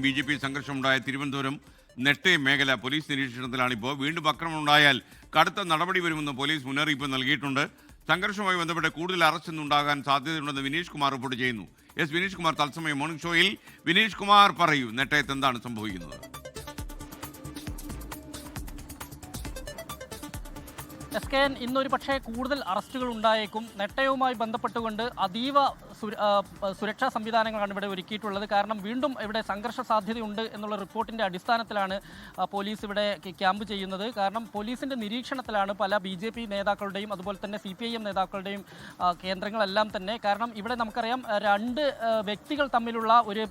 BJP സംഘർഷമുണ്ടായ Thiruvananthapuram Nettayam മേഖല police നിരീക്ഷണത്തിലാണിപ്പോൾ. വീണ്ടും ആക്രമണമുണ്ടായാൽ കടുത്ത നടപടി വരുമെന്ന് പോലീസ് മുന്നറിയിപ്പ് നൽകിയിട്ടുണ്ട്. സംഘർഷവുമായി ബന്ധപ്പെട്ട് കൂടുതൽ അറസ്റ്റ് ഉണ്ടാകാൻ സാധ്യതയുണ്ടെന്ന് വിനീഷ് കുമാർ റിപ്പോർട്ട് ചെയ്യുന്നു. വിനീഷ് കുമാർ തത്സമയം മോർണിംഗ് ഷോയിൽ. വിനീഷ് കുമാർ പറയൂ, നെട്ടയത്ത് എന്താണ് സംഭവിക്കുന്നത്? SKN ഇന്നൊരു പക്ഷേ കൂടുതൽ അറസ്റ്റുകൾ ഉണ്ടായേക്കും. നെട്ടയവുമായി ബന്ധപ്പെട്ടുകൊണ്ട് അതീവ സുരക്ഷാ സംവിധാനങ്ങളാണ് ഇവിടെ ഒരുക്കിയിട്ടുള്ളത്. കാരണം വീണ്ടും ഇവിടെ സംഘർഷ സാധ്യതയുണ്ട് എന്നുള്ള റിപ്പോർട്ടിൻ്റെ അടിസ്ഥാനത്തിലാണ് പോലീസ് ഇവിടെ ക്യാമ്പ് ചെയ്യുന്നത്. കാരണം പോലീസിൻ്റെ നിരീക്ഷണത്തിലാണ് പല BJP നേതാക്കളുടെയും അതുപോലെ തന്നെ CPIM നേതാക്കളുടെയും കേന്ദ്രങ്ങളെല്ലാം തന്നെ. കാരണം ഇവിടെ നമുക്കറിയാം, രണ്ട് വ്യക്തികൾ തമ്മിലുള്ള ഒരു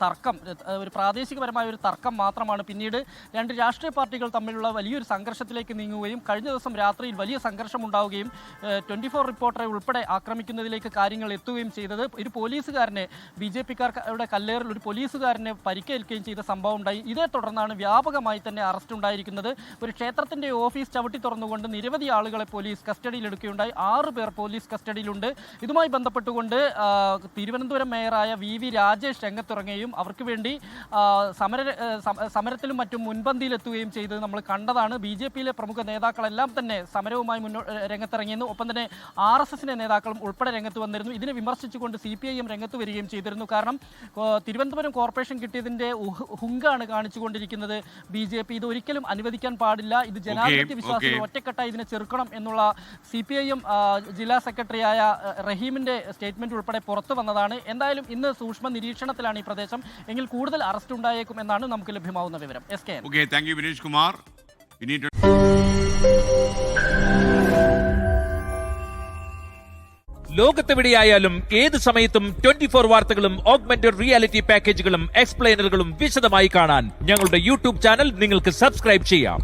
തർക്കം, ഒരു പ്രാദേശികപരമായ ഒരു തർക്കം മാത്രമാണ് പിന്നീട് രണ്ട് രാഷ്ട്രീയ പാർട്ടികൾ തമ്മിലുള്ള വലിയൊരു സംഘർഷത്തിലേക്ക് നീങ്ങുകയും കഴിഞ്ഞ ദിവസം രാത്രിയിൽ വലിയ സംഘർഷമുണ്ടാവുകയും 24 റിപ്പോർട്ടറെ ഉൾപ്പെടെ ആക്രമിക്കുന്നതിലേക്ക് കാര്യങ്ങൾ എത്തുകയും ചെയ്തത്. ഒരു പോലീസുകാരനെ BJPക്കാരുടെ കല്ലേറിൽ ഒരു പോലീസുകാരനെ പരിക്കേൽക്കുകയും ചെയ്ത സംഭവം ഉണ്ടായി. ഇതേ തുടർന്നാണ് വ്യാപകമായി തന്നെ അറസ്റ്റ് ഉണ്ടായിരിക്കുന്നത്. ഒരു ക്ഷേത്രത്തിൻ്റെ ഓഫീസ് ചവിട്ടി തുറന്നുകൊണ്ട് നിരവധി ആളുകളെ പോലീസ് കസ്റ്റഡിയിലെടുക്കുകയുണ്ടായി. 6 പേർ പോലീസ് കസ്റ്റഡിയിലുണ്ട്. ഇതുമായി ബന്ധപ്പെട്ടുകൊണ്ട് തിരുവനന്തപുരം മേയറായ VV രാജേഷ് രംഗത്തിറങ്ങുകയും അവർക്ക് വേണ്ടി സമരത്തിലും മറ്റും മുൻപന്തിയിലെത്തുകയും ചെയ്തത് നമ്മൾ കണ്ടതാണ്. BJPയിലെ പ്രമുഖ നേതാക്കളെല്ലാം തന്നെ സമരവുമായി രംഗത്തിറങ്ങിയിരുന്നു. ഒപ്പം തന്നെ RSSന്റെ നേതാക്കളും ഉൾപ്പെടെ രംഗത്ത് വന്നിരുന്നു. ഇതിനെ വിമർശിച്ചുകൊണ്ട് CPIM രംഗത്ത് വരികയും ചെയ്തിരുന്നു. കാരണം തിരുവനന്തപുരം കോർപ്പറേഷൻ കിട്ടിയതിൻ്റെ ഹുങ്കാണ് കാണിച്ചുകൊണ്ടിരിക്കുന്നത് BJP. ഇത് ഒരിക്കലും അനുവദിക്കാൻ പാടില്ല. ഇത് ജനാധിപത്യ വിശ്വാസികൾ ഒറ്റക്കെട്ടായി ഇതിനെ ചെറുക്കണം എന്നുള്ള CPIM ജില്ലാ സെക്രട്ടറിയായ റഹീമിൻ്റെ സ്റ്റേറ്റ്മെന്റ് ഉൾപ്പെടെ പുറത്തു വന്നതാണ്. എന്തായാലും ഇന്ന് സൂക്ഷ്മ നിരീക്ഷണത്തിലാണ് ഈ പ്രദേശം. എങ്കിൽ കൂടുതൽ അറസ്റ്റ് ഉണ്ടായേക്കും എന്നാണ് നമുക്ക് ലഭ്യമാവുന്ന വിവരം. SKN. Thank you Vineesh Kumar. ലോകത്തെവിടെയായാലും ഏത് സമയത്തും 24 വാർത്തകളും ഓഗ്മെന്റഡ് റിയാലിറ്റി പാക്കേജുകളും എക്സ്പ്ലെയിനറുകളും വിശദമായി കാണാൻ ഞങ്ങളുടെ YouTube ചാനൽ നിങ്ങൾക്ക് സബ്സ്ക്രൈബ് ചെയ്യാം.